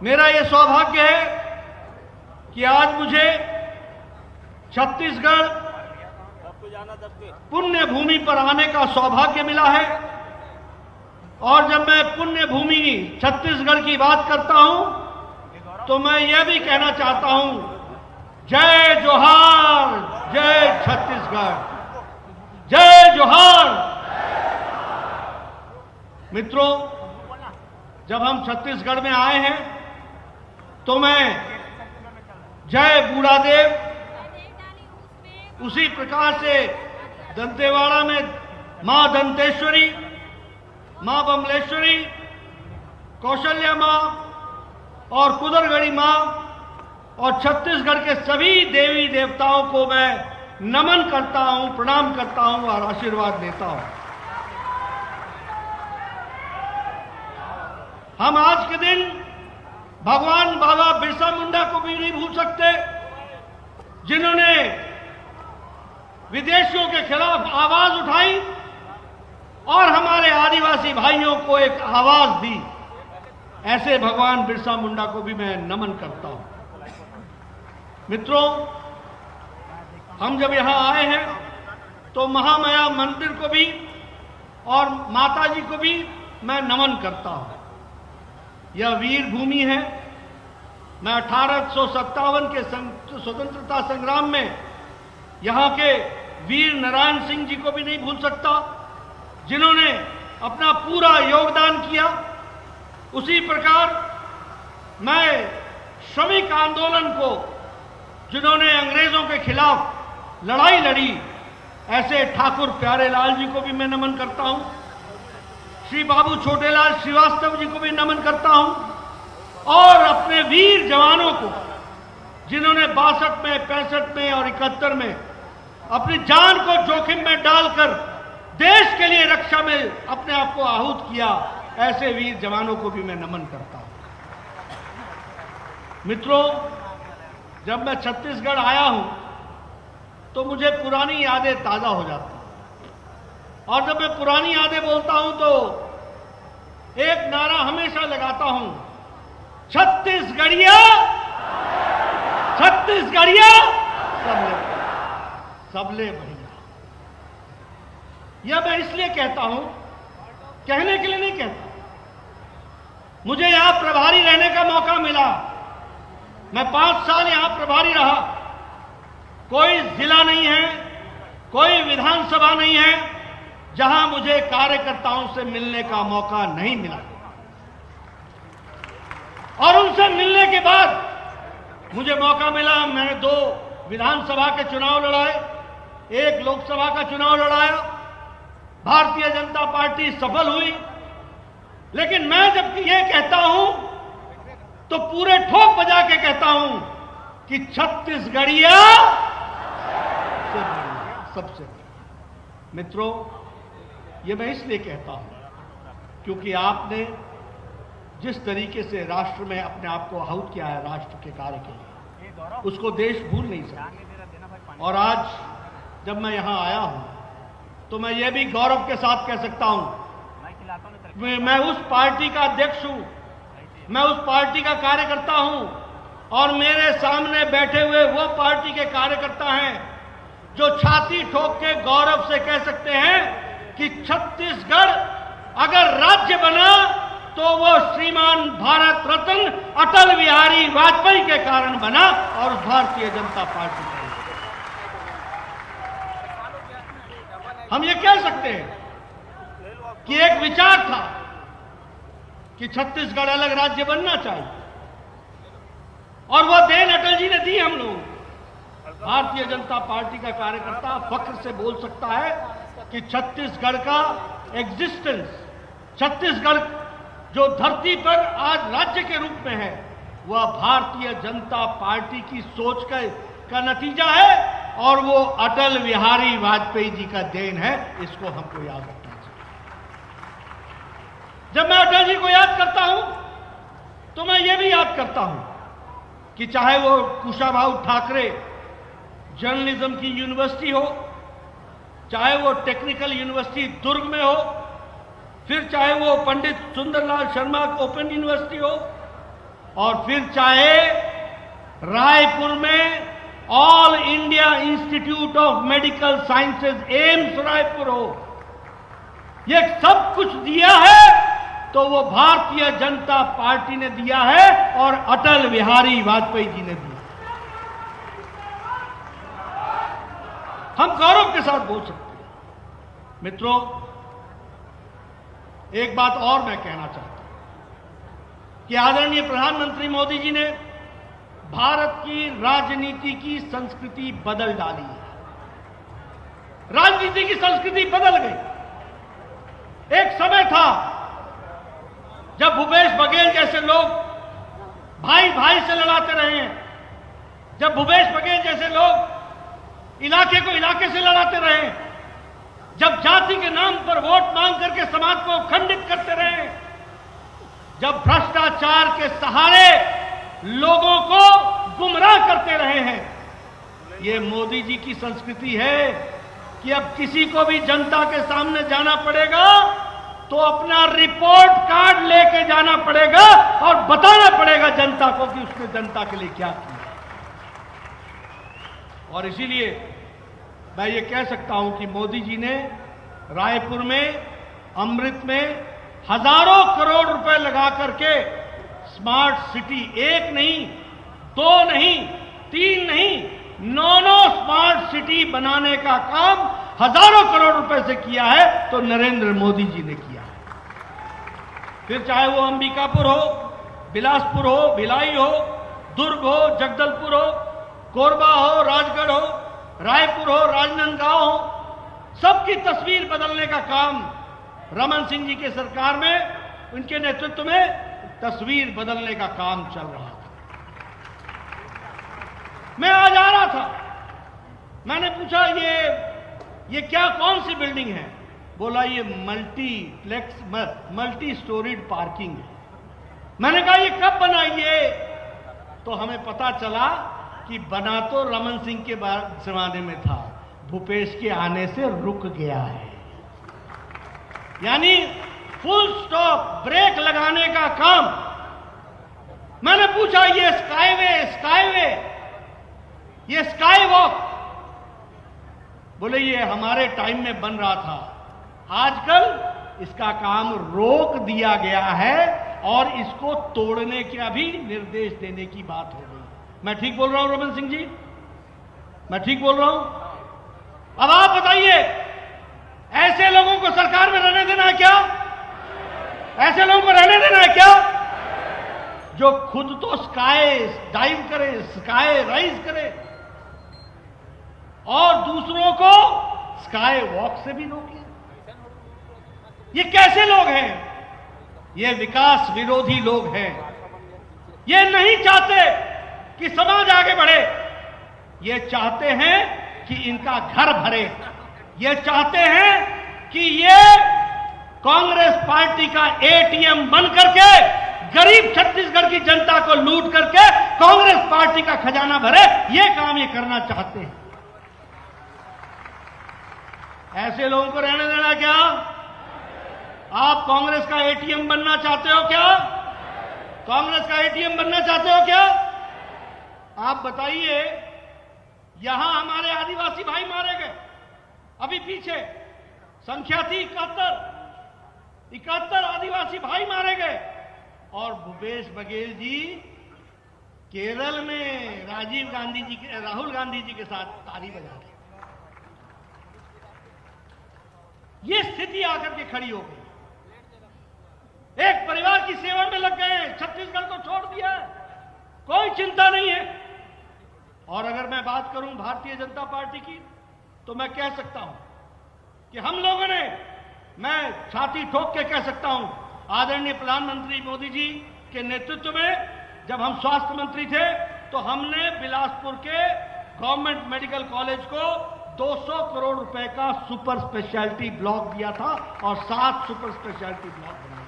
मेरा ये सौभाग्य है कि आज मुझे छत्तीसगढ़ पुण्य भूमि पर आने का सौभाग्य मिला है। और जब मैं पुण्य भूमि छत्तीसगढ़ की बात करता हूं तो मैं यह भी कहना चाहता हूं, जय जोहार, जय छत्तीसगढ़, जय जोहार। मित्रों, जब हम छत्तीसगढ़ में आए हैं तो मैं जय बूढ़ादेव, उसी प्रकार से दंतेवाड़ा में मां दंतेश्वरी, मां बमलेश्वरी, कौशल्या मां और कुदरगढ़ी मां और छत्तीसगढ़ के सभी देवी देवताओं को मैं नमन करता हूं, प्रणाम करता हूं और आशीर्वाद देता हूं। हम आज के दिन भगवान बाबा बिरसा मुंडा को भी नहीं भूल सकते, जिन्होंने विदेशियों के खिलाफ आवाज उठाई और हमारे आदिवासी भाइयों को एक आवाज दी। ऐसे भगवान बिरसा मुंडा को भी मैं नमन करता हूं। मित्रों, हम जब यहां आए हैं तो महामाया मंदिर को भी और माताजी को भी मैं नमन करता हूं। यह वीर भूमि है। मैं 1857 के स्वतंत्रता संग्राम में यहां के वीर नारायण सिंह जी को भी नहीं भूल सकता, जिन्होंने अपना पूरा योगदान किया। उसी प्रकार मैं श्रमिक आंदोलन को, जिन्होंने अंग्रेजों के खिलाफ लड़ाई लड़ी, ऐसे ठाकुर प्यारेलाल जी को भी मैं नमन करता हूं। श्री बाबू छोटेलाल श्रीवास्तव जी को भी नमन करता हूं। और अपने वीर जवानों को, जिन्होंने 62 में, 65 में और 71 में अपनी जान को जोखिम में डालकर देश के लिए रक्षा में अपने आप को आहूत किया, ऐसे वीर जवानों को भी मैं नमन करता हूं। मित्रों, जब मैं छत्तीसगढ़ आया हूं तो मुझे पुरानी यादें ताजा हो जाती हैं। और जब मैं पुरानी यादें बोलता हूं तो एक नारा हमेशा लगाता हूं, छत्तीसगढ़िया, छत्तीसगढ़िया, सबले भैया। यह मैं इसलिए कहता हूं, कहने के लिए नहीं कहता। मुझे यहां प्रभारी रहने का मौका मिला। मैं 5 साल यहां प्रभारी रहा। कोई जिला नहीं है, कोई विधानसभा नहीं है जहां मुझे कार्यकर्ताओं से मिलने का मौका नहीं मिला। और उनसे मिलने के बाद मुझे मौका मिला। मैंने 2 विधानसभा के चुनाव लड़ाए, 1 लोकसभा का चुनाव लड़ाया। भारतीय जनता पार्टी सफल हुई। लेकिन मैं जब ये कहता हूं तो पूरे ठोक बजा के कहता हूं कि छत्तीसगढ़िया सबसे बड़ी। मित्रों, ये मैं इसलिए कहता हूं क्योंकि आपने जिस तरीके से राष्ट्र में अपने आप को आहूत किया है, राष्ट्र के कार्य के लिए, उसको देश भूल नहीं सकता। और आज जब मैं यहां आया हूं तो मैं ये भी गौरव के साथ कह सकता हूं, मैं उस पार्टी का अध्यक्ष हूं, मैं उस पार्टी का कार्यकर्ता हूं और मेरे सामने बैठे हुए वो पार्टी के कार्यकर्ता हैं जो छाती ठोक के गौरव से कह सकते हैं कि छत्तीसगढ़ अगर राज्य बना तो वो श्रीमान भारत रत्न अटल बिहारी वाजपेयी के कारण बना और भारतीय जनता पार्टी का। हम ये कह सकते हैं कि एक विचार था कि छत्तीसगढ़ अलग राज्य बनना चाहिए और वो देन अटल जी ने दी हम लोग। भारतीय जनता पार्टी का कार्यकर्ता फख्र से बोल सकता है कि छत्तीसगढ़ का एग्जिस्टेंस, छत्तीसगढ़ जो धरती पर आज राज्य के रूप में है, वह भारतीय जनता पार्टी की सोच का नतीजा है और वो अटल बिहारी वाजपेयी जी का देन है। इसको हमको याद रखना चाहिए। जब मैं अटल जी को याद करता हूं तो मैं ये भी याद करता हूं कि चाहे वो कुशाभाऊ ठाकरे जर्नलिज्म की यूनिवर्सिटी हो, चाहे वो टेक्निकल यूनिवर्सिटी दुर्ग में हो, फिर चाहे वो पंडित सुंदरलाल शर्मा ओपन यूनिवर्सिटी हो, और फिर चाहे रायपुर में all India institute of medical sciences AIIMS Raipur हो, ये सब कुछ दिया है तो वो भारतीय जनता पार्टी ने दिया है और अटल बिहारी वाजपेयी जी ने दिया। हम गौरव के साथ बोल सकते हैं। मित्रों, एक बात और मैं कहना चाहता हूं कि आदरणीय प्रधानमंत्री मोदी जी ने भारत की राजनीति की संस्कृति बदल डाली है। राजनीति की संस्कृति बदल गई। एक समय था जब भूपेश बघेल जैसे लोग भाई भाई से लड़ाते रहे हैं, जब भूपेश बघेल जैसे लोग इलाके को इलाके से लड़ाते रहे, जब जाति के नाम पर वोट मांग करके समाज को खंडित करते रहे, जब भ्रष्टाचार के सहारे लोगों को गुमराह करते रहे हैं, ये मोदी जी की संस्कृति है कि अब किसी को भी जनता के सामने जाना पड़ेगा तो अपना रिपोर्ट कार्ड लेके जाना पड़ेगा और बताना पड़ेगा जनता को कि उसने जनता के लिए क्या किया। और इसीलिए मैं ये कह सकता हूं कि मोदी जी ने रायपुर में, अमृत में हजारों करोड़ रुपए लगा करके स्मार्ट सिटी, एक नहीं, दो नहीं, तीन नहीं, 9 स्मार्ट सिटी बनाने का काम हजारों करोड़ रुपए से किया है तो नरेंद्र मोदी जी ने किया है। फिर चाहे वो अंबिकापुर हो, बिलासपुर हो, भिलाई हो, दुर्ग हो, जगदलपुर हो, कोरबा हो, राजगढ़ हो, रायपुर हो, राजनांदगांव हो, सबकी तस्वीर बदलने का काम रमन सिंह जी की सरकार में, उनके नेतृत्व में तस्वीर बदलने का काम चल रहा था। मैं आज आ रहा था, मैंने पूछा ये क्या, कौन सी बिल्डिंग है? बोला ये मल्टी स्टोरीड पार्किंग है। मैंने कहा ये कब बना ये? तो हमें पता चला कि बना तो रमन सिंह के जमाने में था, भूपेश के आने से रुक गया है। यानी फुल स्टॉप, ब्रेक लगाने का काम। मैंने पूछा ये स्काईवे, ये स्काई वॉक, बोले ये हमारे टाइम में बन रहा था, आजकल इसका काम रोक दिया गया है और इसको तोड़ने का भी निर्देश देने की बात हो गई। मैं ठीक बोल रहा हूं रमन सिंह जी? मैं ठीक बोल रहा हूं? अब आप बताइए, ऐसे लोगों को सरकार में रहने देना है क्या? ऐसे लोगों को रहने देना है क्या जो खुद तो स्काई डाइव करे, स्काई राइज करे और दूसरों को स्काई वॉक से भी रोके? ये कैसे लोग हैं? ये विकास विरोधी लोग हैं। ये नहीं चाहते कि समाज आगे बढ़े, ये चाहते हैं कि इनका घर भरे, ये चाहते हैं कि ये कांग्रेस पार्टी का एटीएम बन करके गरीब छत्तीसगढ़ की जनता को लूट करके कांग्रेस पार्टी का खजाना भरे, ये काम ये करना चाहते हैं। ऐसे लोगों को रहने देना क्या? आप कांग्रेस का एटीएम बनना चाहते हो क्या? कांग्रेस का एटीएम बनना चाहते हो क्या? आप बताइए, यहां हमारे आदिवासी भाई मारे गए, अभी पीछे संख्या थी 71 आदिवासी भाई मारे गए और भूपेश बघेल जी केरल में राहुल गांधी जी के साथ ताली बजा रहे। ये स्थिति आकर के खड़ी हो गई। एक परिवार की सेवा में लग गए, छत्तीसगढ़ को छोड़ दिया, कोई चिंता नहीं है। और अगर मैं बात करूं भारतीय जनता पार्टी की, तो मैं कह सकता हूं कि हम लोगों ने, मैं छाती ठोक के कह सकता हूं, आदरणीय प्रधानमंत्री मोदी जी के नेतृत्व में जब हम स्वास्थ्य मंत्री थे तो हमने बिलासपुर के गवर्नमेंट मेडिकल कॉलेज को 200 करोड़ रुपए का सुपर स्पेशलिटी ब्लॉक दिया था और 7 सुपर स्पेशलिटी ब्लॉक बनाए।